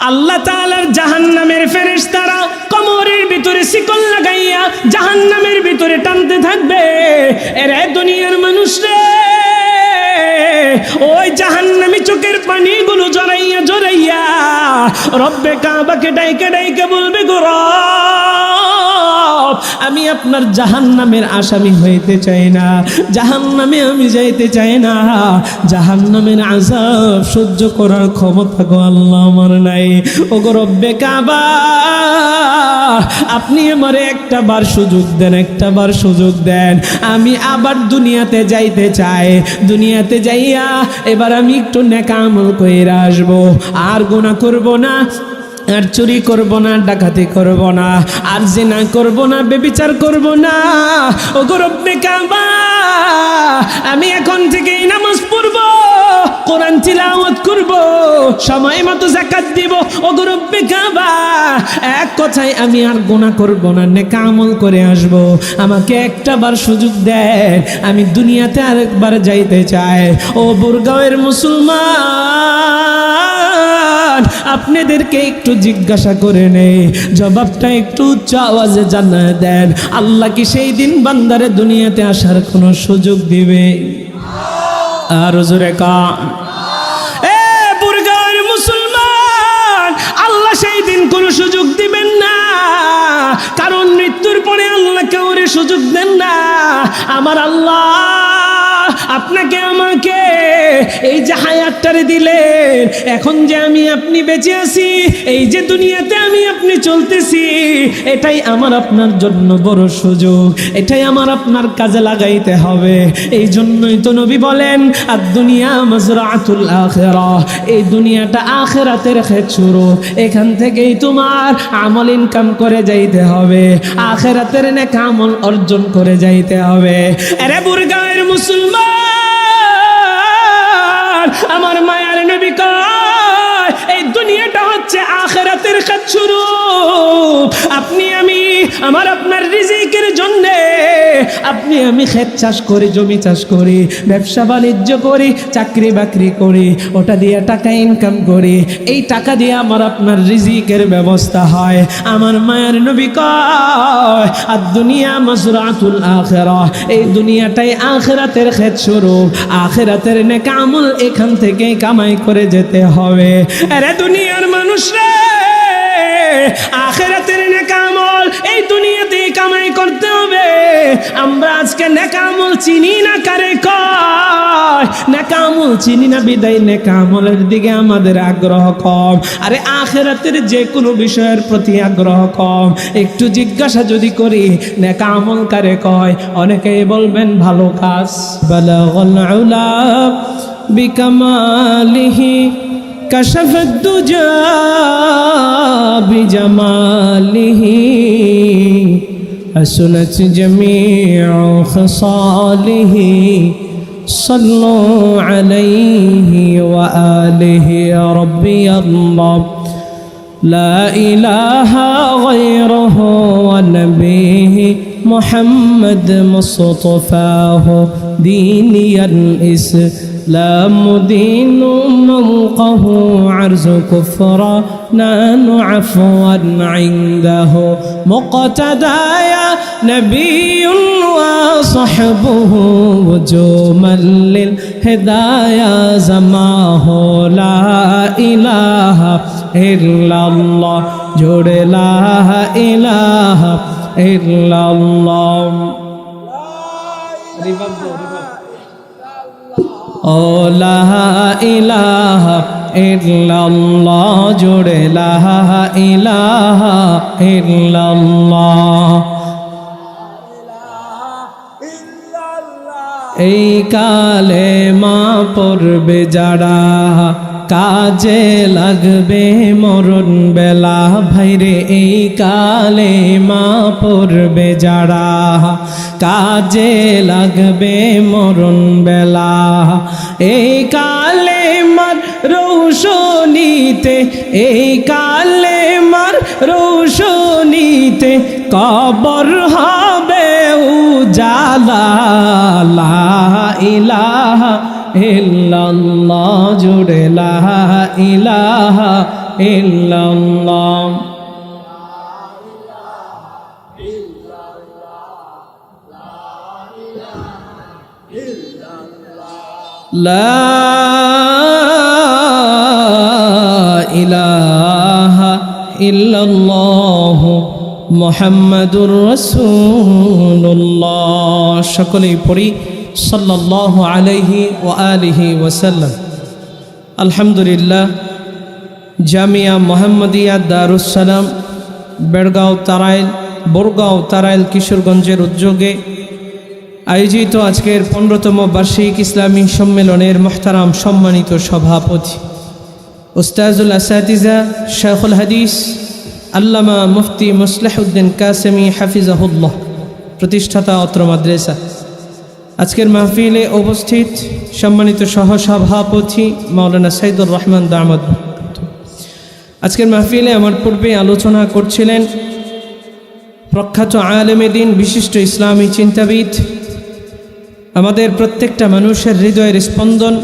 আল্লাহ তাআলার জাহান্নামের ফেরেশতারা কোমরের ভিতরে শিকল লাগাইয়া জাহান্নামের ভিতরে টানতে থাকবে। এরে দুনিয়ার মানুষ রে, ওই জাহান্নামী চোখের পানিগুলো জড়াইয়া জড়াইয়া রব্বে কাবাকে ডাইকে ডাইকে বলবে, গো রব, আমি আপনার জাহান্নামের আসামি হইতে চাই না, জাহান্নামে আমি যাইতে চাই না, জাহান্নামের আযাব সহ্য করার ক্ষমতা গো আল্লাহ আমার নাই। ও গো রব্বে কাবা, আপনি আমারে একটা বার সুযোগ দেন, একটা বার সুযোগ দেন, আমি আবার দুনিয়াতে যাইতে চাই। দুনিয়াতে যাইয়া এবার আমি একটু নেক আমল কইরা আসবো, আর গুনাহ করব না, আর চুরি করব না, ডাকাতি করব না, আর জিনা করব না, ব্যভিচার করব না। ও গো রব্বে কাবা, আমি এখন থেকেই নামাজ পড়ব, কোরআন তিলাওয়াত করব, সময় মতো যাকাত দিব। ও গো রব্বে কাবা, এক কথায় আমি আর গুনাহ করব না, নেক আমল করে আসব। আমাকে একটা বার সুযোগ দেন, আমি দুনিয়াতে আরেকবার যাইতে চাই। ও বুরগাঁওয়ের মুসলমান, আপনাদেরকে একটু জিজ্ঞাসা করে নেই, জবাবটা একটু উচ্চ আওয়াজে জানায় দেন। আল্লাহ কি সেই দিন বান্দারে দুনিয়াতে আসার কোনো সুযোগ দিবে? আর জোরে কান। এ বুরগাঁওয়ের মুসলমান, আল্লাহ সেই দিন কোনো সুযোগ দিবেন না, কারণ মৃত্যুর পরে আল্লাহ কাউরে সুযোগ দেন না। আমার আল্লাহ আপনাকে আমাকে এই যে হায়াতটারে দিলেন, এখন যে আমি আপনি বেঁচে আছি, এই যে দুনিয়াতে আমি আপনি চলতেছি, এটাই আমার আপনার জন্য বড় সুযোগ, এটাই আমার আপনার কাজে লাগাইতে হবে। এই জন্যই তো নবী বলেন, আর দুনিয়া মাজরাতুল আখিরাহ, এই দুনিয়াটা আখিরাতের ক্ষেত শুরু, এখান থেকেই তোমার আমল ইনকাম করে যাইতে হবে, আখিরাতের নেক আমল অর্জন করে যাইতে হবে। আরে বুরগাঁওয়ের মুসলমান, আমার মায়ার নবী কয়, এই দুনিয়াটা হচ্ছে আখিরাতের ক্ষেত শুরু। আপনি আমি আমার আপনার রিজিকের জন্য আপনি আমি ক্ষেত চাষ করি, জমি চাষ করি, ব্যবসা বাণিজ্য করি, চাকরি বাকরি করি, ওটা দিয়ে টাকা ইনকাম করি, এই টাকা দিয়ে আমার আপনার রিজিকের ব্যবস্থা হয়। আমার মায়ের নবী কয়, আর দুনিয়া মাজরাতুল আখিরাহ, এই দুনিয়াটাই আখিরাতের ক্ষেত শুরু, আখিরাতের নেক আমল এখান থেকে কামাই করে যেতে হবে। আরে দুনিয়ার মানুষ রে, আখিরাতের নেক আমল এই দুনিয়াতেই কামাই করতে হবে। আমরা আজকে নেক আমল চিনি না, কারে কয় নেক আমল চিনি না, বিদায় নেক আমলের দিকে আমাদের আগ্রহ কম। আরে আখিরাতের যে কোনো বিষয়ের প্রতি আগ্রহ কম। একটু জিজ্ঞাসা যদি করি, নেক আমল কারে কয়, অনেকেই বলবেন ভালো কাজ। বালাগাল উলা বিকামালিহি কাশাফাদ দুজা বিজামালিহি হাসুনাত জামিউ খিসালিহি সাল্লু আলাইহি ওয়া আলিহি রাব্বি আল্লাহ লা ইলাহা গায়রুহু ওয়া নবিহি মুহাম্মদ মুস্তাফাহু দীনিয়াল ইসলাম দীনু মাওকাহু আরজু কুফরা নানু আফওয়ান ইনদাহু মুqtadaya নাবিয়্যুন ওয়া সাহবুহু ওয়াজুমাল লিল হিদায়া জামাহু লা ইলাহা ইল্লাল্লাহ জোড়ে লা ইলাহা ইল্লাল্লাহ। ও লা ইলাহা ইল্লাল্লাহ জোড়ে লা ইলাহা ইল্লাল্লাহ। এই কালেমা পড়বে যারা, কাজে লাগবে মরণ বেলা। ভাইরে এই কালেমা পড়বে যারা, কাজে লাগবে মরণ বেলা। এই কালেমার রৌশনীতে, এই কালেমার রৌশনীতে কবর হবে উজালা। লা ইলাহা ইল্লাল্লাহ জুড়ে লা ইলাহা ইল্লাল্লাহ লা ইলাহা ইল্লাল্লাহু মুহাম্মাদুর রাসূলুল্লাহ। সকলেই পড়ি সাল্লাল্লাহু আলাইহি ওয়া আলিহি ওয়াসাল্লাম। আলহামদুলিল্লাহ, জামিয়া মুহাম্মাদিয়া দারুস সালাম বরগাঁও তারাইল কিশোরগঞ্জের উদ্যোগে আয়োজিত আজকের 15তম বার্ষিক ইসলামী সম্মেলনের মুহতারাম সম্মানিত সভাপতি উস্তাজুল আসাতিজা শাইখুল হাদিস আল্লামা মুফতি মুসলিহুদ্দিন কাসেমি হাফিজাহুল্লাহ, প্রতিষ্ঠাতা অত্র মাদ্রাসা, আজকের মাহফিলে উপস্থিত সম্মানিত সহসভাপতি মাওলানা সাইদুর রহমান দামাত। আজকের মাহফিলে আমার পূর্বে আলোচনা করছিলেন প্রখ্যাত আলেমে দ্বীন, বিশিষ্ট ইসলামী চিন্তাবিদ, আমাদের প্রত্যেকটা মানুষের হৃদয়ের স্পন্দন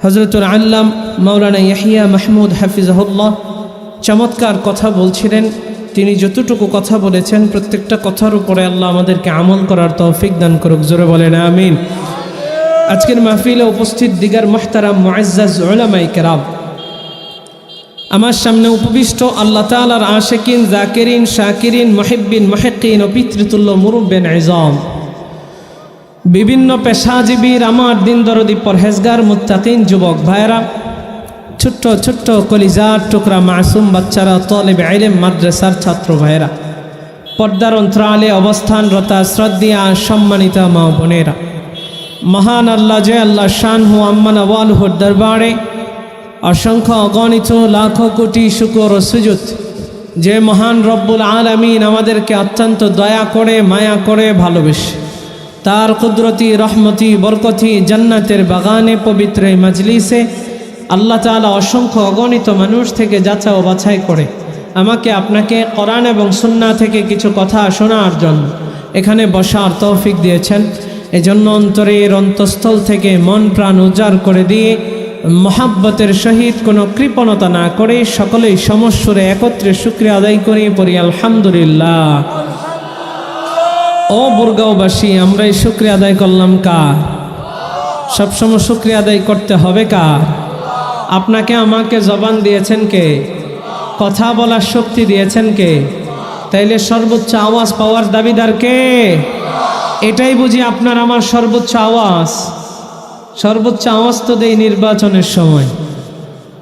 হযরতুল আল্লাম মাওলানা ইয়াহিয়া মাহমুদ হাফিজাহুল্লাহ। চমৎকার কথা বলছিলেন। তিনি যতটুকু কথা বলেছেন প্রত্যেকটা কথার উপরে আল্লাহ আমাদেরকে আমল করার তৌফিক দান করুক, জোরে বলেন আমিন। আজকের মাহফিলে উপস্থিত দিগার মুহতারাম মুআজ্জাজ উলামায়ে কেরাম, আমার সামনে উপবিষ্ট আল্লাহ তাআলার আশিকিন, জাকিরিন, শাকিরিন, মুহিব্বিন, মুহিক্কিন ও পিতৃতুল্য মুরব্বিন ইজাম, বিভিন্ন পেশাজীবীর আমার দিন দরদি পরহেজগার মুত্তাকিন যুবক ভাইরা, ছোট্ট ছোট্ট কলিজার টুকরা মাসুম বাচ্চারা, তালেব ইলম মাদ্রাসার ছাত্র ভাইরা, পর্দার অন্তরালে অবস্থানরতা শ্রদ্ধেয়া সম্মানিত মা বোনেরা, মহান আল্লাহ যে আল্লাহ শানহু আম্মান ওয়ালহুর দরবারে অসংখ্য অগণিত লাখো কোটি শুকর ও সুজুদ, যে মহান রব্বুল আলামিন আমাদেরকে অত্যন্ত দয়া করে মায়া করে ভালোবেসে তার কুদরতি রহমতি বরকতি জান্নাতের বাগানে পবিত্র এই মজলিসে আল্লাহ তাআলা অসংখ্য অগণিত মানুষ থেকে যাচা ও বাছাই করে আমাকে আপনাকে কোরআন এবং সুন্নাহ থেকে কিছু কথা শোনার জন্য এখানে বসার তৌফিক দিয়েছেন। এজন্য অন্তরের অন্তঃস্থল থেকে মন প্রাণ উজাড় করে দিয়ে মহাব্বতের সহিত কোনো কৃপণতা না করে সকলেই সমস্বরে একত্রে শুকরিয়া আদায় করি, পড়ি আলহামদুলিল্লাহ। ও বরগাঁওবাসী, আমরা এই শুকরিয়া আদায় করলাম কার? সবসময় শুকরিয়া আদায় করতে হবে কার? আপনাকে আমাকে জবান দিয়েছেন কে? কথা বলার শক্তি দিয়েছেন কে? তাইলে সর্বোচ্চ আওয়াজ পাওয়ার দাবিদার কে? এটাই বুঝি আপনার আমার সর্বোচ্চ আওয়াজ। সর্বোচ্চ আওয়াজ তো দেই নির্বাচনের সময়।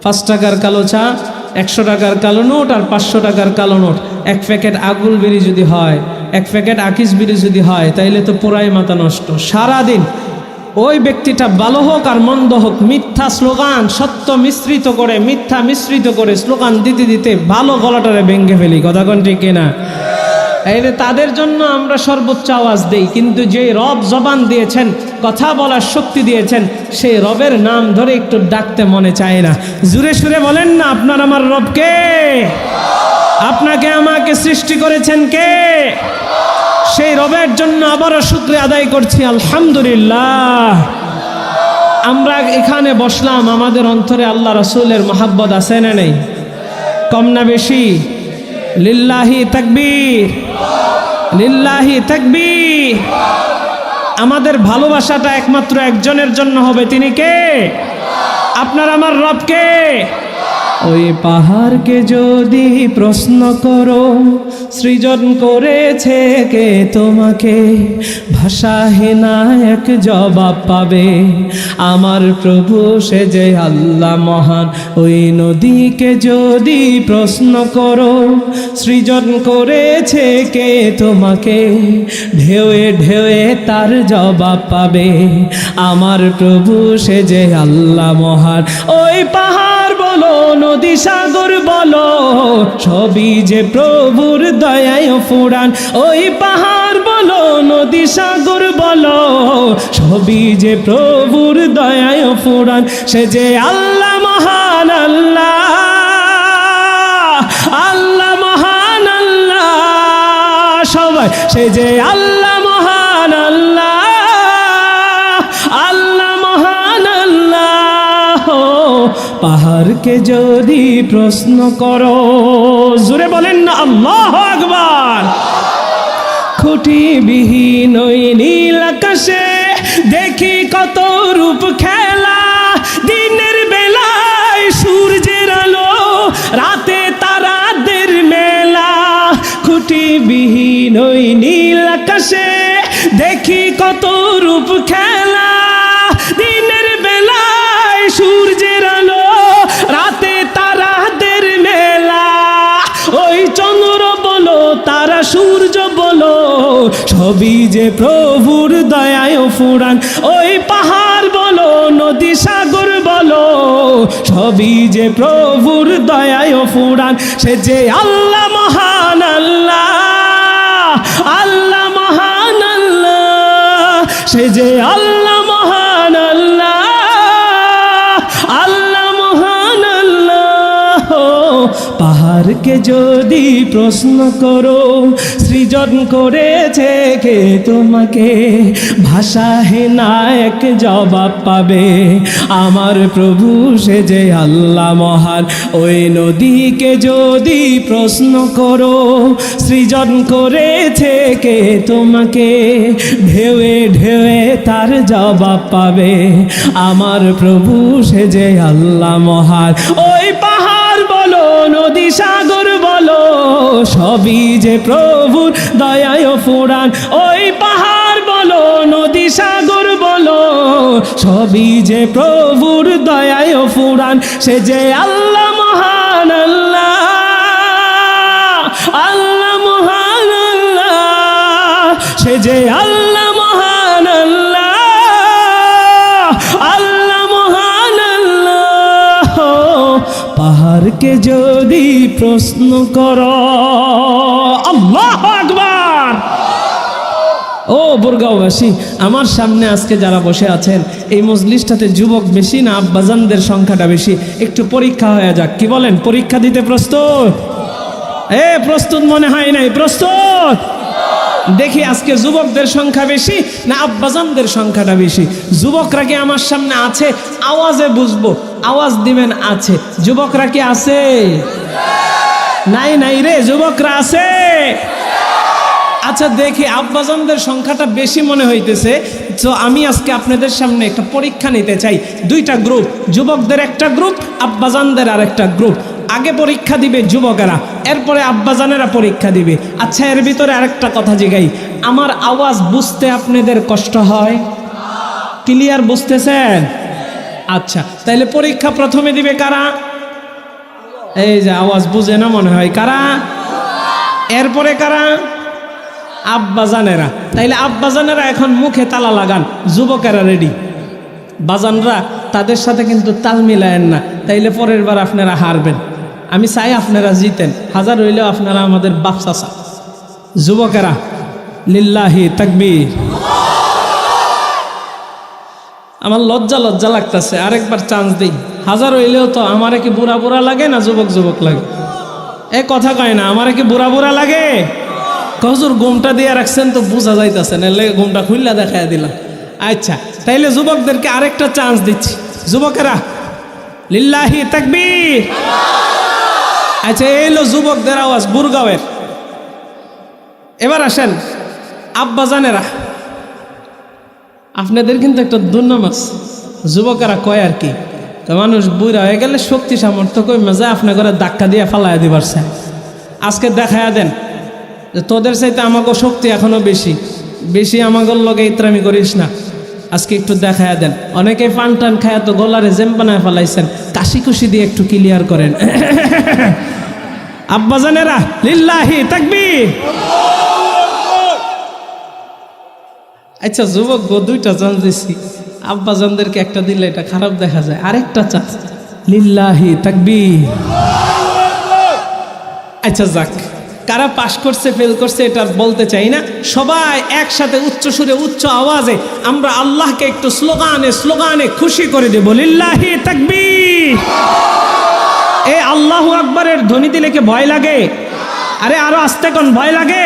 5 টাকার কালো চা, 100 টাকার কালো নোট আর 500 টাকার কালো নোট, 1 প্যাকেট আগুল বিড়ি যদি হয়, 1 প্যাকেট আকিস বিড়ি যদি হয়, তাইলে তো পুরাই মাথা নষ্ট। সারাদিন ওই ব্যক্তিটা ভালো হোক আর মন্দ হোক, মিথ্যা স্লোগান, সত্য মিশ্রিত করে, মিথ্যা মিশ্রিত করে স্লোগান দিতে দিতে ভালো গলাটারে ভেঙে ফেলি। কথা কোন ঠিক কিনা? এই যে তাদের জন্য আমরা সর্বোচ্চ আওয়াজ দেই, কিন্তু যে রব জবান দিয়েছেন, কথা বলার শক্তি দিয়েছেন, সেই রবের নাম ধরে একটু ডাকতে মনে চায় না। জুড়ে সুরে বলেন না, আপনার আমার রব কে? আপনাকে আমাকে সৃষ্টি করেছেন কে? সেই রবের জন্য আবারও শুকরিয়া আদায় করছি, আলহামদুলিল্লাহ। আমরা এখানে বসলাম, আমাদের অন্তরে আল্লাহ রাসূলের মহাব্বত আছে না নেই? কম না বেশি? লিল্লাহি তাকবীর, লিল্লাহি তাকবীর। আমাদের ভালোবাসাটা একমাত্র একজনের জন্য হবে, তিনি কে? আপনার আমার রব কে? ওই পাহাড়কে যদি প্রশ্ন করো সৃজন করেছে কে তোমাকে, ভাষাহীন এক জবাব পাবে, আমার প্রভু সে যে আল্লাহ মহান। ওই নদীকে যদি প্রশ্ন করো সৃজন করেছে কে তোমাকে, ঢেউয়ে ঢেউয়ে তার জবাব পাবে, আমার প্রভু সে যে আল্লাহ মহান। ওই পাহাড় বলো নদী সাগর বলো, সবই যে প্রভুর দয়ায় ফুরান। ওই পাহাড় বলো নদী সাগর বলো, সবই যে প্রভুর দয়ায় ফুরান। সে যে আল্লাহ মহান, আল্লাহ আল্লাহ মহান আল্লাহ, সবাই সে যে আল্লাহ মহান আল্লাহ, আল্লাহ মহান আল্লাহ। পাহাড়কে যদি প্রশ্ন করো, জোরে বলেন না আল্লাহু আকবার। খুঁটিবিহীন ওই নীল আকাশে দেখি কত রূপ খেলা, দিনের বেলায় সূর্যের আলো, রাতে তারাদের মেলা। খুঁটিবিহীন ওই নীল আকাশে দেখি কত রূপ খেলা, দিনের বেলায় সূর্যের আলো, রাতে তারাদের মেলা। ওই চন্দ্র বলো তারা সূর্য বলো, সবই যে প্রভুর দয়ায় ফুরান। ওই পাহাড় বলো নদী সাগর বলো, সবই যে প্রভুর দয়ায় ফুরান। সে যে আল্লাহ মহান আল্লাহ, আল্লাহ মহান আল্লাহ, সে যে আল্লাহ মহান আল্লাহ, আল্লাহ মহান আল্লাহ। পাহাড়কে যদি প্রশ্ন করো, সৃজন করেছে কে তোমাকে, ভাষাহীন এক জবাব পাবে। আমার প্রভু সে যে আল্লাহ মহান। ওই নদীকে যদি প্রশ্ন করো, সৃজন করেছে কে তোমাকে, ঢেউয়ে ঢেউয়ে তার জবাব পাবে। আমার প্রভু সে যে আল্লাহ মহান। ওই পাহাড় বলো নদী সাগর বলো, সবই যে প্রভুর দয়ায় ফুরান। ওই পাহাড় বলো নদী সাগর বলো, সবই যে প্রভুর দয়ায় ফুরান। সে যে আল্লাহ মহান আল্লাহ, আল্লাহ মহান আল্লাহ, সে যে আল্লাহ মহান আল্লাহ, আল্লাহ মহান আল্লাহ। পাহাড়কে যদি প্রশ্ন করো, আল্লাহু আকবার। ও বুরগাঁওবাসী, আমার সামনে আজকে যারা বসে আছেন, এই মজলিসটাতে যুবক বেশি না আব্বাজানদের সংখ্যাটা বেশি? একটু পরীক্ষা হয়ে যাক, কি বলেন? পরীক্ষা দিতে প্রস্তুত? প্রস্তুত মনে হয় নাই, প্রস্তুত? দেখি আজকে যুবকদের সংখ্যা বেশি না আব্বাজানদের সংখ্যাটা বেশি। যুবকরা কি আমার সামনে আছে? আওয়াজে বুঝবো, আওয়াজ দিবেন আছে। যুবকরা কি আছে? নাই নাই রে, যুবকরা আছে? আচ্ছা দেখি আব্বাজানদের সংখ্যাটা বেশি মনে হইতেছে, তো আমি আজকে আপনাদের সামনে একটা পরীক্ষা নিতে চাই। দুইটা গ্রুপ, যুবকদের একটা গ্রুপ, আব্বাজানদের আর একটা গ্রুপ। আগে পরীক্ষা দিবে যুবকেরা, এরপরে আব্বাজানেরা পরীক্ষা দিবে। আচ্ছা এর ভিতরে আরেকটা কথা জিগাই, আমার আওয়াজ বুঝতে আপনাদের কষ্ট হয়? ক্লিয়ার বুঝতেছেন? আচ্ছা তাইলে পরীক্ষা প্রথমে দিবে কারা? এই যে আওয়াজ বুঝে না মনে হয়, কারা? এরপরে কারা? আব্বাজানেরা। তাইলে আব্বাজানেরা এখন মুখে তালা লাগান, যুবকেরা রেডি। বাজানরা তাদের সাথে কিন্তু তাল মিলায়েন না, তাইলে পরের বার আপনারা হারবেন। আমি চাই আপনারা জিতেন, হাজার হইলেও আপনারা আমাদের বাপ চাচা। যুবকেরা লিল্লাহি তাকবীর। আমার লজ্জা লজ্জা লাগতেছে, আরেকবার চান্স দিই। হাজার হইলেও তো আমারে কি বুড়া বুড়া লাগে না যুবক যুবক লাগে? এ কথা কয় না, আমারে কি বুড়া বুড়া লাগে? হুজুর ঘুমটা দিয়ে রাখছেন তো বোঝা যাইতেছে না, ঘুমটা খুললা দেখাই দিলাম। আচ্ছা তাইলে যুবকদেরকে আরেকটা চান্স দিচ্ছি। যুবকেরা লিল্লাহি তাকবীর। আচ্ছা এলো যুবকদের আওয়াজ বুরগাঁওয়ের। এবার আসেন আব্বাজানেরা, আপনাদের কিন্তু একটা দুর্নাম আছে। যুবকেরা কয় আর কি, মানুষ বুড়া হয়ে গেলে শক্তি সামর্থ্য কমে যায়, আপনার ঘরে ধাক্কা দিয়ে ফালাইয়া দিবার চায়। আজকে দেখাইয়া দেন যে তোদের চাইতে আমাকে শক্তি এখনো বেশি বেশি, আমাকে লগে ইত্রামি করিস না। আজকে একটু দেখাইয়া দেন। অনেকে পান টান খায় তো গলারে জেম বানায় ফেলাইছেন, কাশি কুশি দিয়ে একটু ক্লিয়ার করেন। আব্বাজানেরা লিল্লাহি তাকবীর। আচ্ছা যুবক গো, দুইটা চান্স দিছি, আব্বাজানদেরকে একটা দিলে এটা খারাপ দেখা যায়, আরেকটা চান্স। লিল্লাহি তাকবীর। আচ্ছা যাক, কারা পাশ করছে ফেল করছে এটা বলতে চাই না, সবাই একসাথে উচ্চ সুরে উচ্চ আওয়াজে আমরা আল্লাহকে একটু স্লোগানে স্লোগানে খুশি করে দেব। লিল্লাহি তাকবীর। এই আল্লাহু আকবারের ধ্বনি দিলে কি ভয় লাগে? আরে আরো আস্তে কোন, ভয় লাগে?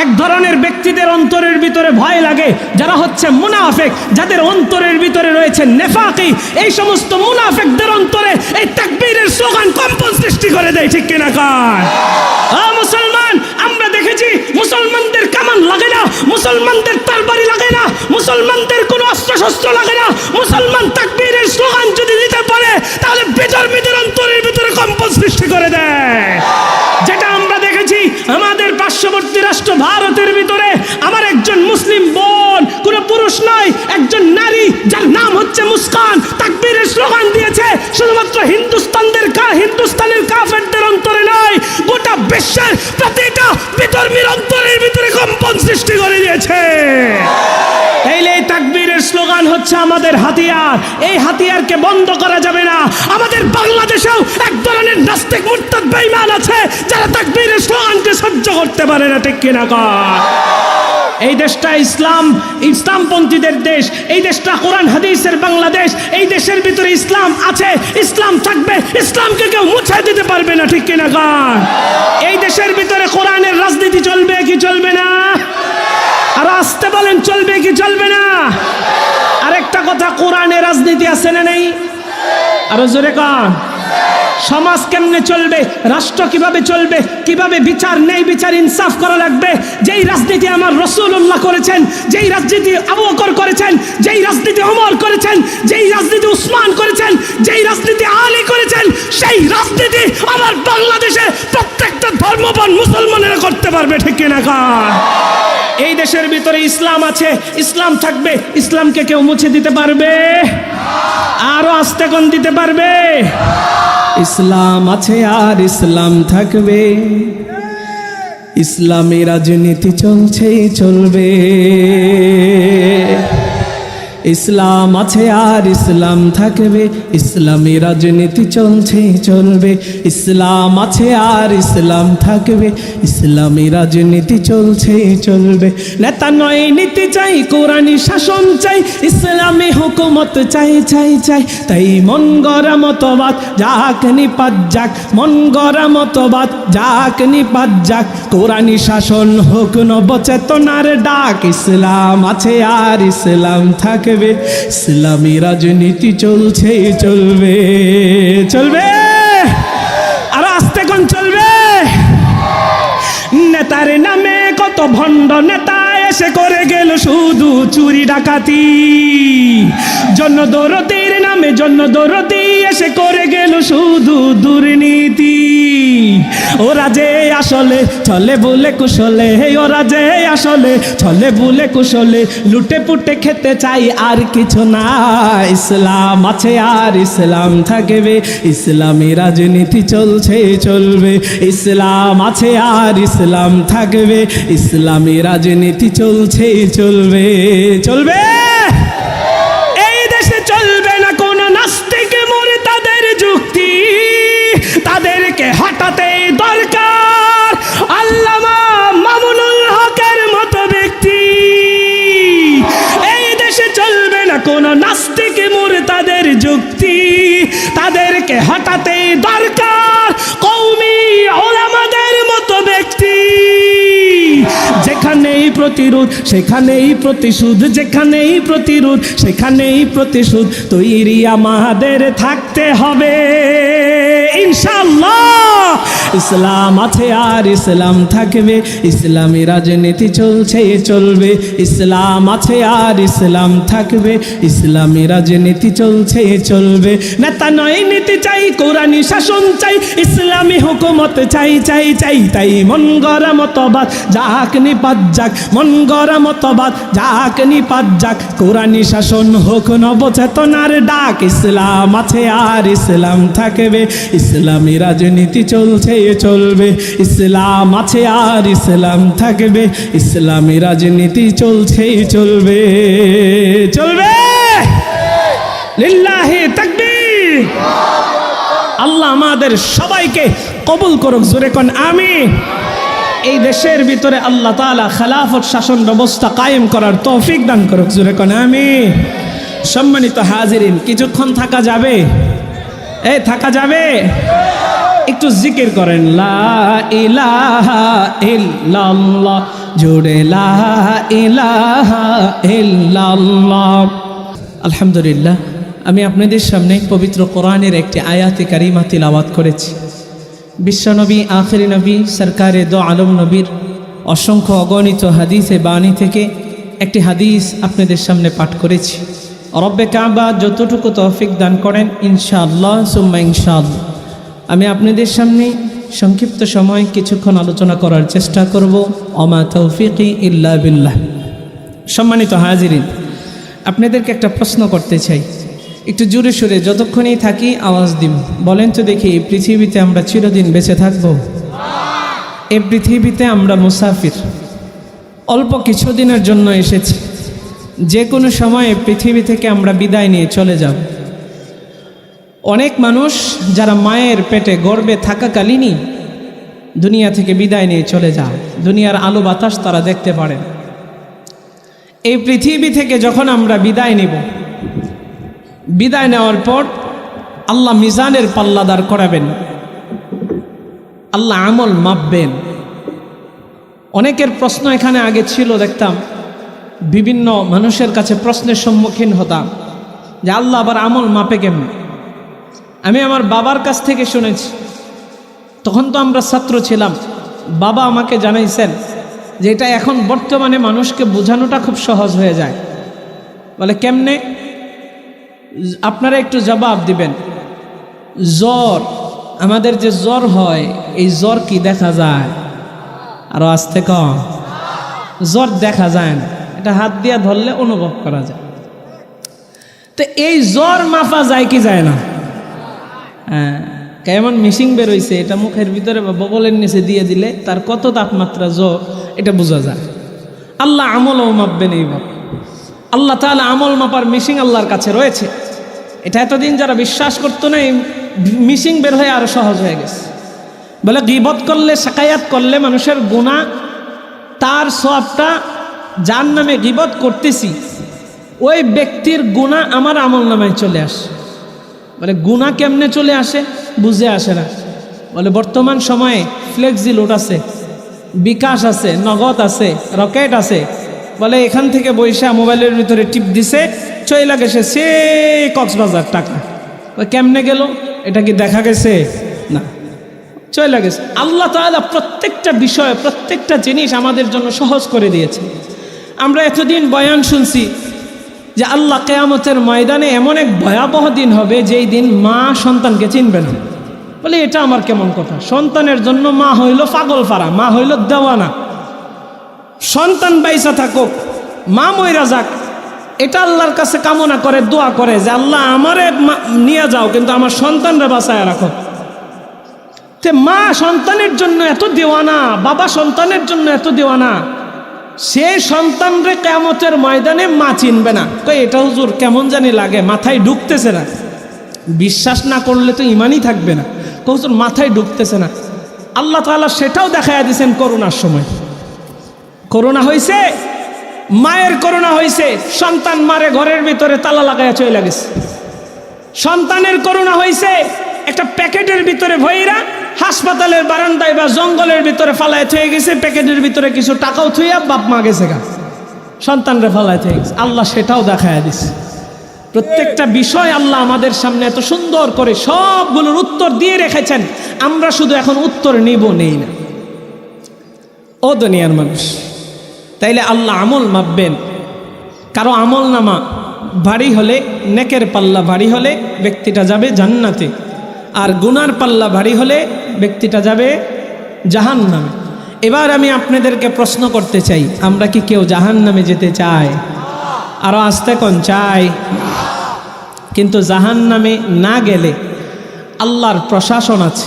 এক ধরনের ব্যক্তিদের অন্তরের ভিতরে ভয় লাগে, যারা হচ্ছে মুনাফিক, যাদের অন্তরের ভিতরে রয়েছে নেফাকি। এই সমস্ত মুনাফিকদের অন্তরে এই তাকবীরের স্লোগান কম্পন সৃষ্টি করে দেয়, ঠিক কিনা কয়? মুসলমান, আমরা দেখেছি মুসলমানদের কামান লাগে না, মুসলমানদের তরবারি লাগে না, মুসলমানদের কোনো অস্ত্র শস্ত্র লাগে না। মুসলমান তাকবীরের স্লোগান যদি দিতে পারে তাহলে বিধর্মীদের অন্তরের ভিতরে কম্পন সৃষ্টি করে দেয়। যেটা আমরা দেখেছি আমাদের পার্শ্ববর্তী রাষ্ট্র ভারতের ভিতরে, আমার একজন মুসলিম বোন, কোনো পুরুষ নয়, একজন নারী যার নাম হচ্ছে মুস্কান, তাকবীরের স্লোগান দিয়েছে। শুধুমাত্র হিন্দুস্তানের কাফেরদের অন্তরে নয়, গোটা বিশ্বের প্রতিটা বিধর্মীর অন্তরের ভিতরে কম্পন সৃষ্টি করে দিয়েছে। এই তাকবীরের স্লোগান হচ্ছে আমাদের হাতিয়ার। এই হাতিয়ারকে বন্ধ করা যাবে না। আমাদের বাংলাদেশেও এক ধরনের নাস্তিক মুরতাদ বেঈমান আছে যারা তাকবীরের স্লোগানকে সহ্য করতে পারে না, ঠিক কিনা কয়? এই দেশটা ইসলামপন্থীদের দেশ, এই দেশটা কোরআন হাদিসের বাংলাদেশ। এই দেশের ভিতরে ইসলাম আছে, ইসলাম থাকবে, ইসলামকে কেউ মুছে দিতে পারবে না, ঠিক কিনা কয়? এই দেশের ভিতরে কোরআনের রাজনীতি চলবে কি চলবে না? আর আসতে বলেন, চলবে কি চলবে না? আরেকটা কথা, কোরআনের রাজনীতি আছে না নেই? আরো জোরে কন। সমাজ কেমনে চলবে, রাষ্ট্র কিভাবে চলবে, কিভাবে বিচার নেই বিচার ইনসাফ করা লাগবে, যেই রাজনীতি আমার রাসূলুল্লাহ করেছেন, যেই রাজনীতি আবু বকর করেছেন, যেই রাজনীতি ওমর করেছেন, যেই রাজনীতি উসমান করেছেন, যেই রাজনীতি আলী করেছেন, সেই রাজনীতি আমার বাংলাদেশে প্রত্যেকটা ধর্মবান মুসলমানেরা করতে পারবে, ঠিক কিনা কয়? এই দেশের ভিতরে ইসলাম আছে, ইসলাম থাকবে, ইসলামকে কেউ মুছে দিতে পারবে? আরো আস্তে কোন দিতে পারবে? ইসলাম আছে আর ইসলাম থাকবে, ইসলামী রাজনীতি চলছেই চলবে। ইসলাম আছে আর ইসলাম থাকবে, ইসলামী রাজনীতি চলছেই চলবে। ইসলাম আছে আর ইসলাম থাকবে, ইসলামী রাজনীতি চলছেই চলবে। নেতা নয় নীতি চাই, কোরআনী শাসন চাই, ইসলামী হুকুমত চাই চাই চাই। তাই মন গড়া মতবাদ যাক নিপাত যাক, মন গড়া মতবাদ যাক নিপাত যাক, কোরআনী শাসন হোক নবচেতনার ডাক। ইসলাম আছে আর ইসলাম থাকবে, ইসলামী রাজনীতি চলছে চলবে চলবে। আর আস্তে কোন চলবে? নেতার নামে কত ভণ্ড নেতা এসে করে গেল শুধু চুরি ডাকাতি, জনদরদির নামে জনদরদি এসে করে গেল শুধু দুর্নীতি। ওরা যে আসলে চলে বলে কুশলে, ওরা যে আসলে চলে বলে কুশলে, লুটে পুটে খেতে চাই আর কিছু না। ইসলাম আছে আর ইসলাম থাকবে, ইসলামী রাজনীতি চলছে চলবে। ইসলাম আছে আর ইসলাম থাকবে, ইসলামী রাজনীতি চলছে চলবে চলবে। এই দেশে চলবে না কোন নাস্তিক মুরতাদের যুক্তি, তাদেরকে হটাতে দরকার আল্লামা মামুনুল হকের মতো ব্যক্তি। এই দেশে চলবে না কোন নাস্তিক মুরতাদের যুক্তি, তাদেরকে হটাতে দরকার কওমি উলামাদের মতো ব্যক্তি। যেখানেই প্রতিরোধ সেখানেই প্রতিশোধ, যেখানেই প্রতিরোধ সেখানেই প্রতিশোধ, তৈরি আমাদের থাকতে হবে ইনশাআল্লাহ। ইসলাম আছে আর ইসলাম থাকবে, ইসলামী রাজনীতি চলছে চলবে। ইসলাম আছে আর ইসলাম থাকবে, ইসলামী রাজনীতি চলছে চলবে। নেতা নয় নীতি চাই, কোরআনী শাসন চাই, ইসলামী হুকুমত চাই চাই চাই। তাই মন গড়া মতবাদ যাক নিপাত যাক, মন গড়া মতবাদ যাক নিপাত যাক, কোরআনী শাসন হোক নবচেতনার ডাক। ইসলাম আছে আর ইসলাম থাকবে, ইসলামী রাজনীতি চলছে চলবে। ইসলাম আছে আর ইসলাম থাকবে, ইসলামী রাজনীতি চলছে চলবে চলবে। লিল্লাহি তাকবীর। আল্লাহ আমাদের সবাইকে কবুল করুক, জোরে কোন আমিন। এই দেশের ভিতরে আল্লাহ তাআলা খেলাফত শাসন ব্যবস্থা কায়েম করার তৌফিক দান করুক, জোরে কোন আমিন। সম্মানিত হাজিরিন, কিছুক্ষণ থাকা যাবে? থাকা যাবে? একটু জিকির করেন, লা ইলাহা ইল্লাল্লাহ জোরে লা ইলাহা ইল্লাল্লাহ। আলহামদুলিল্লাহ, আমি আপনাদের সামনে পবিত্র কোরআনের একটি আয়াতে কারিমা তিলাওয়াত করেছি। বিশ্বনবী আখিরি নবী সরকারে দো আলম নবীর অসংখ্য অগণিত হাদিসে বাণী থেকে একটি হাদিস আপনাদের সামনে পাঠ করেছি। রব্বে কাবা যতটুকু তৌফিক দান করেন ইনশাআল্লাহ সুম্মা ইনশাআল্লাহ আমি আপনাদের সামনে সংক্ষিপ্ত সময় কিছুক্ষণ আলোচনা করার চেষ্টা করব। ওমা তৌফিকি ইল্লা বিল্লাহ। সম্মানিত হাজিরিন, আপনাদেরকে একটা প্রশ্ন করতে চাই, একটু জোরে সোরে যতক্ষণই থাকি আওয়াজ দিব। বলেন তো দেখি, এই পৃথিবীতে আমরা চিরদিন বেঁচে থাকব? এই পৃথিবীতে আমরা মুসাফির, অল্প কিছুদিনের জন্য এসেছি। যে কোনো সময়ে পৃথিবী থেকে আমরা বিদায় নিয়ে চলে যাব। অনেক মানুষ যারা মায়ের পেটে গর্ভে থাকাকালীনই দুনিয়া থেকে বিদায় নিয়ে চলে যায়, দুনিয়ার আলো বাতাস তারা দেখতে পারে। এই পৃথিবী থেকে যখন আমরা বিদায় নেব, বিদায় নেওয়ার পর আল্লাহ মিজানের পাল্লা দাঁড় করাবেন, আল্লাহ আমল মাপবেন। অনেকের প্রশ্ন এখানে আগে ছিল, দেখতাম বিভিন্ন মানুষের কাছে প্রশ্নের সম্মুখীন হতাম যে আল্লাহ আবার আমল মাপে কেমন। আমি আমার বাবার কাছ থেকে শুনেছি, তখন তো আমরা ছাত্র ছিলাম, বাবা আমাকে জানাইছেন যে এটা এখন বর্তমানে মানুষকে বোঝানোটা খুব সহজ হয়ে যায়। বলে কেমনে? আপনারা একটু জবাব দিবেন। জ্বর, আমাদের যে জ্বর হয়, এই জ্বর কি দেখা যায়? আরো আসতে কম, জ্বর দেখা যায় না, এটা হাত দিয়ে ধরলে অনুভব করা যায়। তো এই জ্বর মাপা যায় কি যায় না? হ্যাঁ, কেমন মিশিং বেরোইছে, এটা মুখের ভিতরে বা বগলের নিচে দিয়ে দিলে তার কত তাপমাত্রা জ্বর এটা বোঝা যায়। আল্লাহ আমলও মাপবেন এইভাবে। আল্লাহ তাআলা আমল মাপার মিশিং আল্লাহর কাছে রয়েছে। এটা এতদিন যারা বিশ্বাস করতো না, এই মিশিং বের হয়ে আরো সহজ হয়ে গেছে। বলে গীবত করলে, শাকায়াত করলে মানুষের গুনাহ, তার সওয়াবটা যার নামে গীবত করতেছি ওই ব্যক্তির গুনাহ আমার আমল নামায় চলে আসে। বলে গুনাহ কেমনে চলে আসে? বুঝে আসে না। বলে বর্তমান সময়ে ফ্লেক্সি লোড আছে, বিকাশ আছে, নগদ আছে, রকেট আছে। বলে এখান থেকে বৈশা মোবাইলের ভিতরে টিপ দিছে, চইলা গেছে সে কক্সবাজার টাকা। কেমনে গেল? এটা কি দেখা গেছে? না, চইলা গেছে। আল্লাহ তাআলা প্রত্যেকটা বিষয়, প্রত্যেকটা জিনিস আমাদের জন্য সহজ করে দিয়েছে। আমরা এতদিন বয়ান শুনছি যে আল্লাহ কিয়ামতের ময়দানে এমন এক ভয়াবহ দিন হবে যেই দিন মা সন্তানকে চিনবে না। বলে এটা আমার কেমন কথা? সন্তানের জন্য মা হইল পাগল পারা, মা হইল দেওয়ানা। সন্তান বাইসা থাকুক, মা মইরা যাক, এটা আল্লাহর কাছে কামনা করে, দোয়া করে যে আল্লাহ আমারে নিয়ে যাও, কিন্তু আমার সন্তানরা বাঁচায় রাখো। তে মা সন্তানের জন্য এত দেওয়ানা, বাবা সন্তানের জন্য এত দেওয়ানা, সে সন্তানরে কিয়ামতের ময়দানে মা চিনবে না। তো এটা হুজুর কেমন জানি লাগে, মাথায় ঢুকতেছে না। বিশ্বাস না করলে তো ইমানই থাকবে না। হুজুর মাথায় ঢুকতেছে না। আল্লাহ তাআলা সেটাও দেখাইয়া দিয়েছেন করোনার সময়। করোনা হয়েছে, মায়ের করোনা হয়েছে, সন্তান মারে ঘরের ভিতরে তালা লাগাইয়া চলে গেছে। সন্তানের করোনা হয়েছে, একটা প্যাকেটের ভিতরে ভইরা হাসপাতালের বারান্দায় বা জঙ্গলের ভিতরে ফালায় থয়ে গেছে, প্যাকেটের ভিতরে কিছু টাকাও থইয়া বাপ মা গেছে গা, সন্তানরে ফালায় থয়ে গেছে। আল্লাহ সেটাও দেখাইয়া দিছে। প্রত্যেকটা বিষয় আল্লাহ আমাদের সামনে এত সুন্দর করে সবগুলোর উত্তর দিয়ে রেখেছেন। আমরা শুধু এখন উত্তর নেই না। ও দুনিয়ার মানুষ, তাইলে আল্লাহ আমল মাপবেন। কারো আমল নামা ভারী হলে, নেকের পাল্লা ভারী হলে ব্যক্তিটা যাবে জান্নাতে, আর গুনার পাল্লা ভারী হলে ব্যক্তিটা যাবে জাহান্নামে। এবার আমি আপনাদেরকে প্রশ্ন করতে চাই, আমরা কি কেউ জাহান্নামে যেতে চাই? আরো আস্তে কোন চাই? কিন্তু জাহান্নামে না গেলে আল্লাহর প্রশাসন আছে,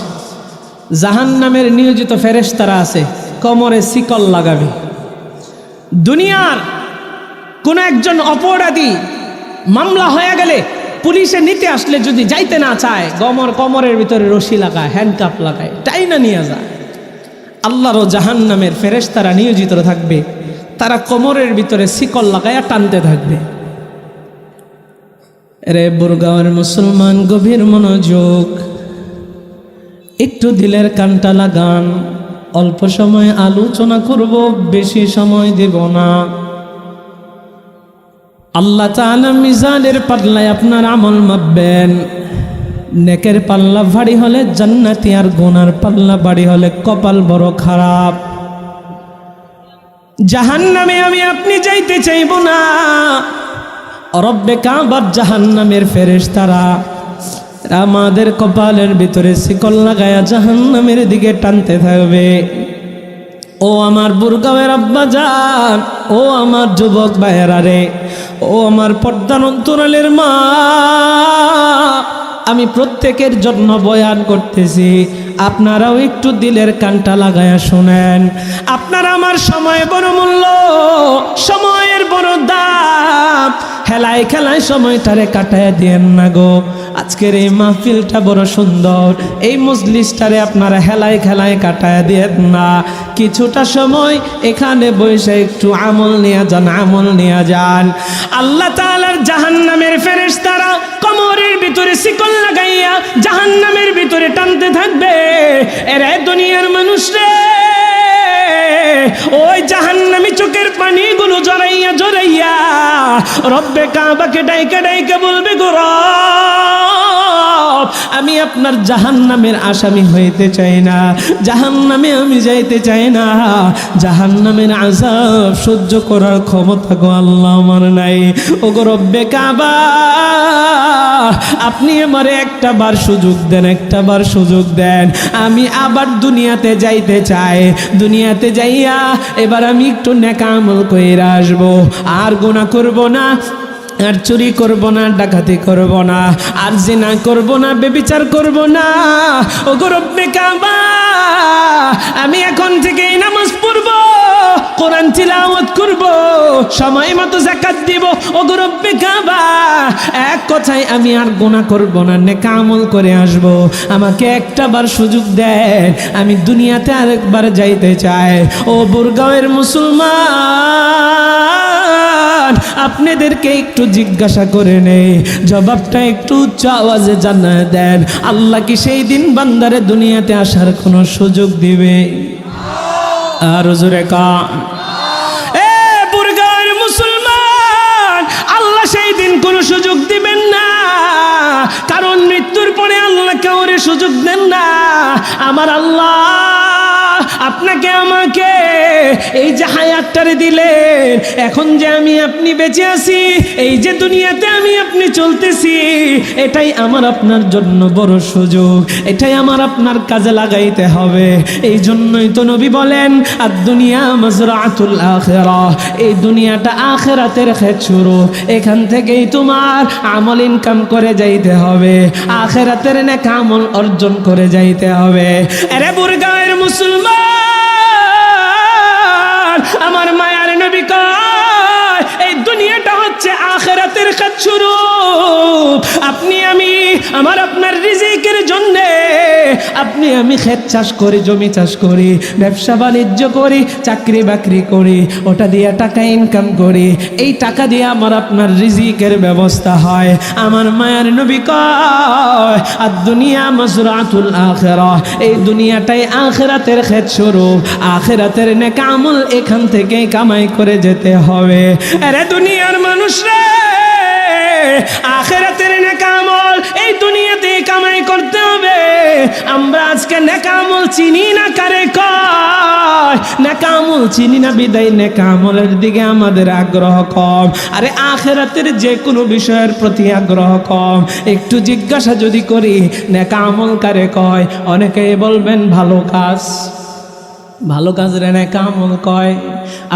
জাহান্নামের নিয়োজিত ফেরেশতারা আছে, কোমরে শিকল লাগাবে। দুনিয়ার কোন একজন অপরাধী মামলা হয়ে গেলে পুলিশে নিতে আসলে যদি যাইতে না চায়, কোমরের ভিতরে রশি লাগায়, হ্যান্ডকাপ লাগায়, টাইনা নিয়ে যায়। আল্লাহরও জাহান্নামের ফেরেশতারা নিয়োজিত থাকবে, তারা কোমরের ভিতরে শিকল লাগায়া টানতে থাকবে। রে বুরগাঁওয়ের মুসলমান, গভীর মনোযোগ, একটু দিলের কানটা লাগান। অল্প সময় আলোচনা করব, বেশি সময় দেব না। আল্লাহ তাআলা মিজানের পাল্লায় আপনার আমল মাপবেন। নেকের পাল্লা ভারী হলে জান্নাতি, আর গুনার পাল্লা ভারী হলে কপাল বড় খারাপ। জাহান্নামে আমি আপনি যাইতে চাইব না। রব্বে কাবার জাহান্নামের ফেরেশতারা আমাদের কপালের ভিতরে শিকল লাগায়া জাহান্নামের দিকে টানতে থাকবে। ও আমার বুরগাঁওয়ের আব্বা জান, ও আমার যুবক ভাইয়েরা রে, ও আমার পর্দার অন্তরালের মা, আমি প্রত্যেকের জন্য বয়ান করতেছি, আপনারাও একটু দিলের কানটা লাগায়া শোনেন। আপনারা আমার সময় বড় মূল্য, সময়ের বড় দাম, হেলায় খেলায় সময়টারে কাটায় দিয়েন না গো। আজকের এই মাহফিলটা বড় সুন্দর, এই মজলিসটারে আপনারা হেলায় খেলায় কাটায় দিয়েন না। কিছুটা সময় এখানে বসে একটু আমল নিয়ে যান, আমল নিয়ে যান। আল্লাহ তাআলার জাহান্নামের ফেরেশতারা কোমরের ভিতরে শিকল লাগাইয়া জাহান্নামের ভিতরে টানতে থাকবে। এরে দুনিয়ার মানুষ রে, ওই জাহান্নামী চোখের পানিগুলো জড়াইয়া জড়াইয়া রব্বে কাবাকে ডাইকা ডাইকা বলবে, গো রব, আমি আপনার জাহান্নামের আসামি হইতে চাই না, জাহান্নামে আমি যাইতে চাই না, জাহান্নামের আযাব সহ্য করার ক্ষমতা গো আল্লাহ আমার নাই। ও গো রব্বে কাবা, আপনি আমারে একটা বার সুযোগ দেন, একটা বার সুযোগ দেন। আমি আবার দুনিয়াতে যাইতে চাই, দুনিয়াতে যাইয়া এবার আমি একটু নেক আমল কইরা আসবো, আর গুনাহ করব না, আর চুরি করব না, ডাকাতি করব না, আর জিনা করব না, ব্যভিচার করব না। ও গো রব্বে কাবা, আমি এখন থেকেই নামাজ পড়ব, কোরআন তিলাওয়াত করব, সময় মতো যাকাত দিব। ও গো রব্বে কাবা, এক কথায় আমি আর গুনাহ করব না, নেক আমল করে আসব। আমাকে একটা বার সুযোগ দেন, আমি দুনিয়াতে আরেকবার যাইতে চাই। ও বুরগাঁওয়ের মুসলমান, আপনাদেরকে একটু জিজ্ঞাসা করে নেই, জবাবটা একটু উচ্চ আওয়াজে জানায় দেন। আল্লাহ কি সেই দিন বান্দারে দুনিয়াতে আসার কোনো সুযোগ দিবে? আর জোরে কান। এ বুরগাঁওয়ের মুসলমান, আল্লাহ সেই দিন কোনো সুযোগ দিবেন না, কারণ মৃত্যুর পরে আল্লাহ কাউরে সুযোগ দেন না। আমার আল্লাহ আপনাকে আমাকে এই যে হায়াতটারে দিলেন, এখন যে আমি আপনি বেঁচে আছি, এই যে দুনিয়াতে আমি আপনি চলতেছি, এটাই আমার আপনার জন্য বড় সুযোগ, এটাই আমার আপনার কাজে লাগাইতে হবে। এই জন্যই তো নবী বলেন, আর দুনিয়া মাজরাতুল আখিরাহ, এই দুনিয়াটা আখিরাতের ক্ষেত শুরু, এখান থেকেই তোমার আমল ইনকাম করে যাইতে হবে, আখিরাতের নেক আমল অর্জন করে যাইতে হবে। আরে বুরগাঁওয়ের মুসলমান, আমার মায়ার নবী কয়, এই দুনিয়াটা হচ্ছে আখিরাতের কাজ শুরু। আপনি আমি আমার আপনার রিজিকের জন্য আপনি আমি ক্ষেত চাষ করি, জমি চাষ করি, ব্যবসা বাণিজ্য করি, চাকরি বাকরি করি, ওটা দিয়ে টাকা ইনকাম করি, এই টাকা দিয়ে আমার আপনার রিজিকের ব্যবস্থা হয়। আমার মায়ার নবী কয়, আর দুনিয়া মাজরাতুল আখিরাহ, এই দুনিয়াটাই আখিরাতের ক্ষেত শুরু, আখিরাতের নেক আমল এখান থেকে কামাই করে যেতে হবে। আরে দুনিয়ার মানুষ রে, আখিরাতের নেক আমল এই দুনিয়াতে কামাই করতে হবে। আমরা আজকে নেক আমল চিনি না, কারে কয় নেক আমল চিনি না, বিদায় নেক আমলের দিকে আমাদের আগ্রহ কম। আরে আখিরাতের যে কোনো বিষয়ের প্রতি আগ্রহ কম। একটু জিজ্ঞাসা যদি করি নেক আমল কারে কয়, অনেকেই বলবেন ভালো কাজ, ভালো কাজের নেক আমল কয়।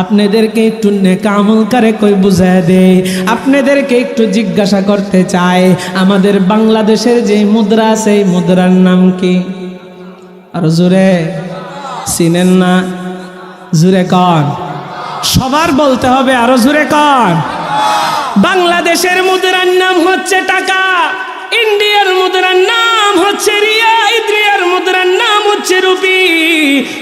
আপনাদেরকে একটু নেক আমল কারে কই বুঝায় দেই। আপনাদেরকে একটু জিজ্ঞাসা করতে চাই, আমাদের বাংলাদেশের যে মুদ্রা আছে, এই মুদ্রার নাম কি? আর জোরে চিনেন না? জোরে কন, সবার বলতে হবে, আরো জোরে কন। বাংলাদেশের মুদ্রার নাম হচ্ছে টাকা, ইন্ডিয়ার মুদ্রার নাম নাম হচ্ছে রিয়াদ, রিয়ার মুদ্রার নাম হচ্ছে রুপি,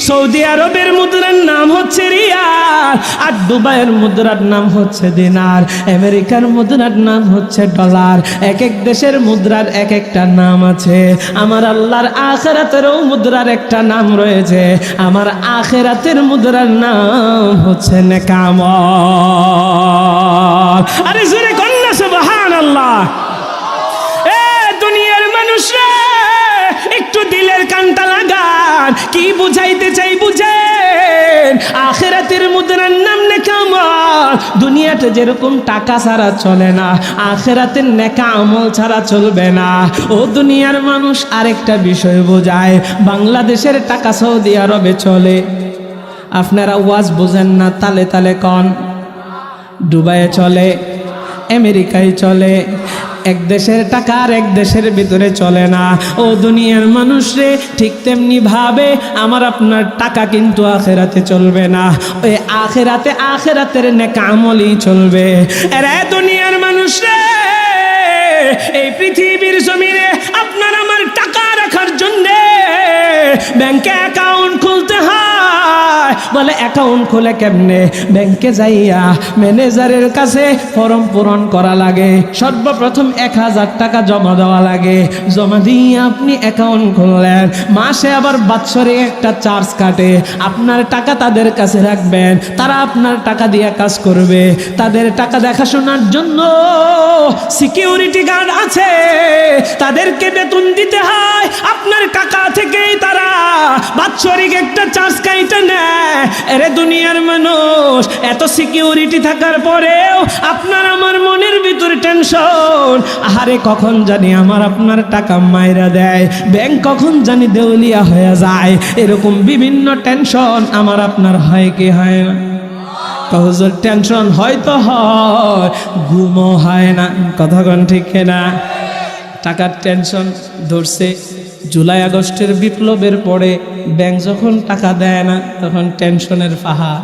সৌদি আরবের মুদ্রার নাম হচ্ছে রিয়াল, আর দুবাইয়ের মুদ্রার নাম হচ্ছে দিনার, আমেরিকার মুদ্রার নাম হচ্ছে ডলার। এক এক দেশের মুদ্রার এক একটা নাম আছে। আমার আল্লাহর আখিরাতেরও মুদ্রার একটা নাম রয়েছে। আমার আখিরাতের মুদ্রার নাম হচ্ছে নেকামল। আরে জোরে কন্যা সুবহানাল্লাহ। এ দুনিয়ার মানুষরা একটু দিলের কানটা লাগান, কি বুঝাইতে চাই বুঝেন। আখিরাতের মুদ্রার নাম নেকামল। দুনিয়াতে যেরকম টাকা ছাড়া চলে না, আখিরাতের নেকা আমল ছাড়া চলবে না। ও দুনিয়ার মানুষ আরেকটা বিষয় বোঝায়, বাংলাদেশের টাকা সৌদি আরবে চলে। আপনারা ওয়াজ বোঝেন না, তালে তালে কন। দুবাইয়ে চলে, আমেরিকায় চলে। এক দেশের টাকা আর এক দেশের ভিতরে চলে না। ও দুনিয়ার মানুষ রে, ঠিক তেমনি ভাবে আমার আপনার টাকা কিন্তু আখিরাতে চলবে না। ওই আখিরাতের নেক আমলই চলবে। এরে দুনিয়ার মানুষ রে, এই পৃথিবীর জমিনে আপনার আমার টাকা রাখার জন্য ব্যাংকে অ্যাকাউন্ট খুলতে হয়। বলে অ্যাকাউন্ট খুলে কেমনে? ব্যাংকে যাইয়া ম্যানেজারের কাছে ফর্ম পূরণ করা লাগে। সর্বপ্রথম 1000 টাকা জমা দেওয়া লাগে। জমা দিয়ে আপনি অ্যাকাউন্ট খুললেন। মাসে আবার বাৎসরিক একটা চার্জ কাটে। আপনার টাকা তাদের কাছে রাখবেন, তারা আপনার টাকা দিয়ে কাজ করবে। তাদের টাকা দেখাশোনার জন্য সিকিউরিটি গার্ড আছে, তাদেরকে বেতন দিতে হয়। আপনার টাকা থেকেই তারা বাৎসরিক একটা চার্জ কাইটে নেয়। এরে দুনিয়ার মানুষ, এত সিকিউরিটি থাকার পরেও আপনার আমার মনের ভিতরে টেনশন। আহারে কখন জানি আমার আপনার টাকা মাইরা দেয়, ব্যাংক কখন জানি দেউলিয়া হয়ে যায়। এরকম বিভিন্ন টেনশন আমার আপনার হয় কি হয় না? হুজুর টেনশন হয়তো হয়, ঘুমও হয় না। কথা কোন ঠিক না? টাকার টেনশন ধরছে। জুলাই আগস্টের বিপ্লবের পরে ব্যাংক যখন টাকা দেয় না, তখন টেনশনের পাহাড়।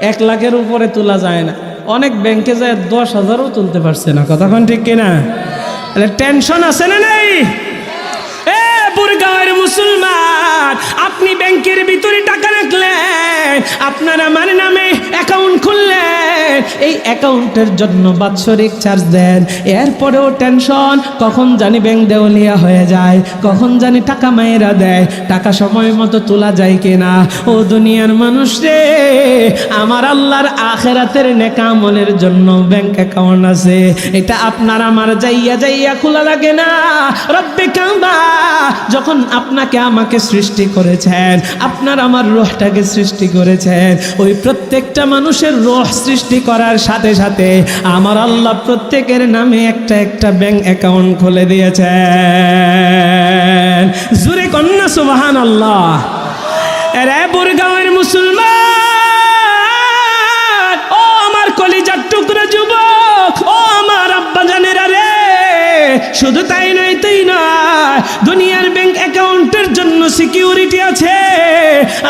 1 লাখের উপরে তোলা যায় না। অনেক ব্যাংকে যায় 10,000ও তুলতে পারছে না। কথা কোন ঠিক কিনা? তাহলে টেনশন আছে না নেই? এ বুরগাঁওয়ের মুসলমান, আপনি ব্যাংকের ভিতরে টাকা রাখলেন, আপনার আমার নামে অ্যাকাউন্ট খুললেন, এই অ্যাকাউন্টের জন্য বাৎসরিক চার্জ দেন। এরপরেও টেনশন, কখন জানি ব্যাংক দেউলিয়া হয়ে যায়, কখন জানি টাকা মায়েরা দেয়, টাকা সময় মতো তোলা যায় কিনা। ও দুনিয়ার মানুষ রে, আমার আল্লাহর আখিরাতের নেক আমলের জন্য ব্যাংক অ্যাকাউন্ট আছে। এটা আপনার আমার যাইয়া যাইয়া খোলা লাগে না। রব্বে কাবা যখন আপনাকে আমাকে সৃষ্টি করেছেন, আপনার আমার রূহটাকে সৃষ্টি করেছেন, ওই প্রত্যেকটা মানুষের রূহ সৃষ্টি করার সাথে সাথে আমার আল্লাহ প্রত্যেকের নামে একটা একটা ব্যাংক অ্যাকাউন্ট খুলে দিয়েছেন। জোরে কন্যা সুবহানাল্লাহ। এরে বুরগাঁওয়ের মুসলমান, ও আমার কলিজার টুকরা যুবক, ও আমার আব্বা জানেরা রে, শুধু তাই নয় দুনিয়ার ব্যাংক অ্যাকাউন্টের জন্য সিকিউরিটি আছে,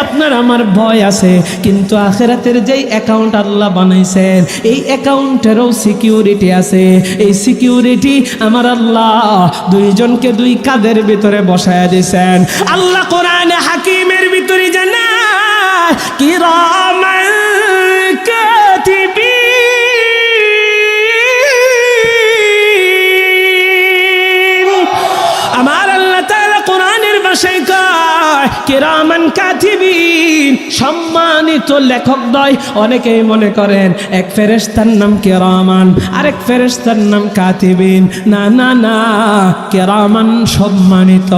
আপনার আমার ভয় আছে, কিন্তু আখিরাতের যেই অ্যাকাউন্ট আল্লাহ বানাইছেন, এই অ্যাকাউন্টেরও সিকিউরিটি আছে। এই সিকিউরিটি আমার আল্লাহ দুইজনকে দুই কাঁধের ভিতরে বসায় দিয়েছেন। আল্লাহ কোরআনে হাকিমের ভিতরে জানায়, কিরামান কাতিবিন, কিরামান কাতিবিন, সম্মানিত লেখক দয়। অনেকেই মনে করেন এক ফেরেশতার নাম কিরামান, আরেক ফেরেশতার নাম কাতিবিন। না না না, কিরামান সম্মানিত,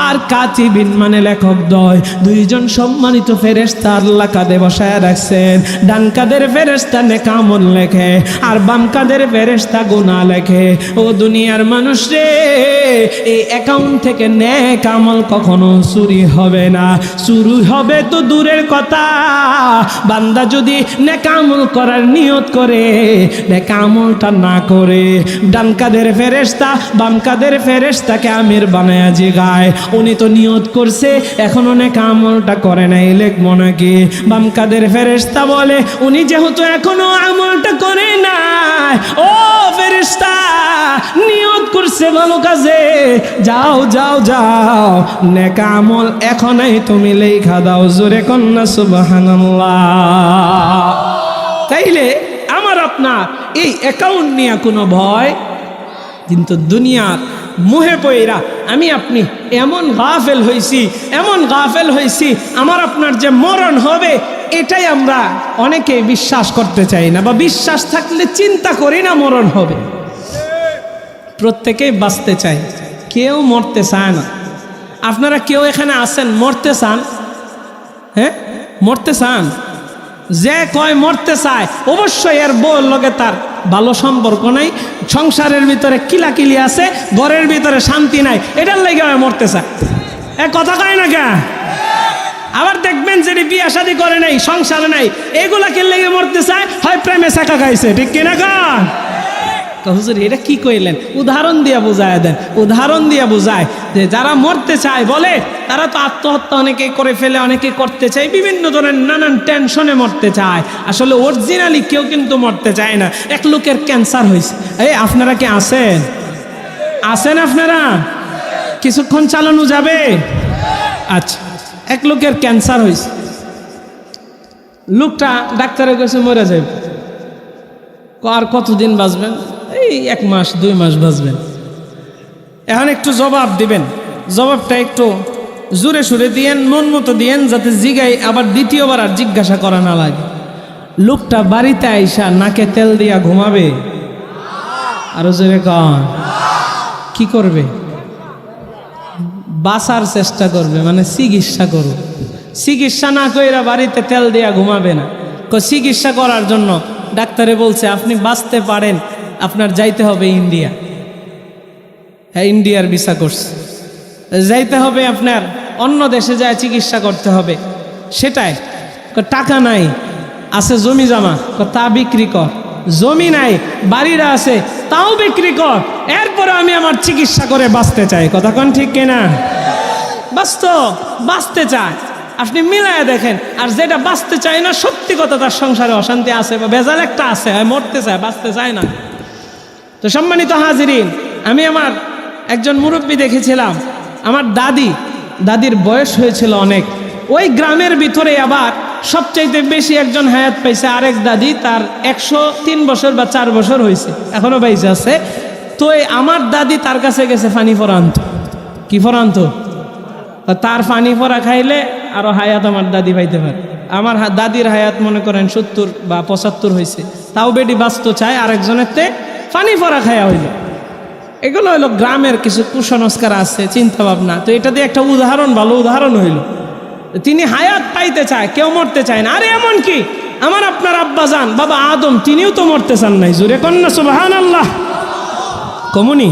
আর কাতিবিন মানে লেখক দয়। দুইজন সম্মানিত ফেরেশতা আল্লাহ কাঁধে বসায় রাখছেন। ডান কাঁধের ফেরেশতা নেক আমল লেখে, আর বাম কাঁধের ফেরেশতা গুনাহ লেখে। ও দুনিয়ার মানুষ রে, এই অ্যাকাউন্ট থেকে নেক আমল কখনো চুরি হবে না। চুরি হবে তো দূরের কথা, বান্দা যদি নেক আমল করার নিয়ত করে নেক আমলটা না করে, ডান কাদের ফেরেশতা বাম কাদের ফেরেশতাকে আমির বানায়া জিগায়, উনি তো নিয়ত করছে এখনো নেক আমলটা করে নাই, লিখবো নাকি? বাম কাদের ফেরেশতা বলে উনি যেহেতু এখনো আমলটা করে নাই, ও ফেরেশতা নিয়ত করছে ভালো কাজে, যাও যাও যাও নেক আমল এখনই তুমি লেখা দাও। জোরে কন্যা সুবহানাল্লাহ। তাইলে আমার আপনার এই অ্যাকাউন্ট নিয়ে কোনো ভয়, কিন্তু দুনিয়ার মোহে পয়রা আমি আপনি এমন গাফেল হয়েছি, এমন গাফেল হয়েছি, আমার আপনার যে মরণ হবে এটাই আমরা অনেকে বিশ্বাস করতে চাই না, বা বিশ্বাস থাকলে চিন্তা করি না মরণ হবে। প্রত্যেকেই বাঁচতে চায়, কেউ মরতে চায় না। আপনারা কেউ এখানে আছেন মরতে চান? হ্যাঁ, মরতে চান? যে কয় মরতে চায় অবশ্যই এর বউর লগে তার ভালো সম্পর্ক নাই, সংসারের ভিতরে কিলাকিলি আছে, ঘরের ভিতরে শান্তি নাই, এটার লেগে মরতে চায়। এ কথা কয় না কে? আবার দেখবেন যে বিয়ে শাদী করে নাই, সংসার নাই, এগুলাকে লেগে মরতে চায়, হয় প্রেমে চাকা খাইছে, ঠিক কিনা কন? হুজুর এটা কি কইলেন? উদাহরণ দিয়া বুঝায় দেন, উদাহরণ দিয়া বুঝায় যে যারা মরতে চায় বলে তারা তো আত্মহত্যা অনেকে করে ফেলে, অনেকে করতে চায়, বিভিন্ন ধরনের নানান টেনশনে মরতে চায়। আসলে অরিজিনালি কেউ কিন্তু মরতে চায় না। এক লোকের ক্যান্সার হয়েছে, এই আপনারা কি আছেন? আছেন আপনারা? কিছুক্ষণ চালানো যাবে? আচ্ছা, এক লোকের ক্যান্সার হয়েছে, লোকটা ডাক্তারের কাছে মরে যাবে, আর কতদিন বাঁচবেন? এই 1 মাস 2 মাস বাঁচবেন। এখন একটু জবাব দিবেন, জবাবটা একটু জোরে সুরে দিয়েন, মন মতো দিয়েন, যাতে জিগাই আবার দ্বিতীয়বার আর জিজ্ঞাসা করা না লাগে। লোকটা বাড়িতে আইসা নাকে তেল দিয়া ঘুমাবে? আরো জোরে কন। কি করবে? বাঁচার চেষ্টা করবে, মানে চিকিৎসা করবে। চিকিৎসা না কইরা বাড়িতে তেল দিয়া ঘুমাবে না, চিকিৎসা করার জন্য ডাক্তারে বলছে আপনি বাঁচতে পারেন, আপনার যাইতে হবে ইন্ডিয়া। হ্যাঁ, ইন্ডিয়ার ভিসা করছে, যাইতে হবে আপনার, অন্য দেশে যায় চিকিৎসা করতে হবে। সেটাই টাকা নাই, আছে জমি জমা, তা বিক্রি কর। জমি নাই, বাড়িরা আছে, তাও বিক্রি কর, এরপরে আমি আমার চিকিৎসা করে বাঁচতে চাই। কথা কোন ঠিক কিনা? বাঁচতে চায়, আপনি মিলায় দেখেন। আর যেটা বাঁচতে চায় না, সত্যি কথা তার সংসারে অশান্তি আছে বা বেজাল একটা আছে, মরতে চায়, বাঁচতে চায় না। তো সম্মানিত হাজিরিন, আমি আমার একজন মুরব্বী দেখেছিলাম, আমার দাদির বয়স হয়েছিল অনেক। ওই গ্রামের ভিতরে আবার সবচাইতে বেশি একজন হায়াত পাইছে, আরেক দাদি, তার 103 বছর বা 4 বছর হয়েছে, এখনো বাইসে আছে। তো আমার দাদি তার কাছে গেছে ফানি ফরান্ত। কি ফরান্ত? তার ফানি ফরা খাইলে আরো হায়াত আমার দাদি পাইতে পারে। আমার দাদির হায়াত মনে করেন 70 বা 75 হয়েছে, তাও বেডি বাঁচতে চায় আরেকজনের তে ফানি ফরা খায়া হইল। এগুলো হইলো গ্রামের কিছু কুসংস্কার আছে, চিন্তা ভাবনা। তো এটা দিয়ে একটা উদাহরণ, ভালো উদাহরণ হইল। তিনি হায়াত পাইতে চায়, কেউ মরতে চায় না। আরে এমন কি আমার আপনার আব্বাজান বাবা আদম, তিনিও তো মরতে চান নাই। জোরে কন্যা সুবহানাল্লাহ। কমুনি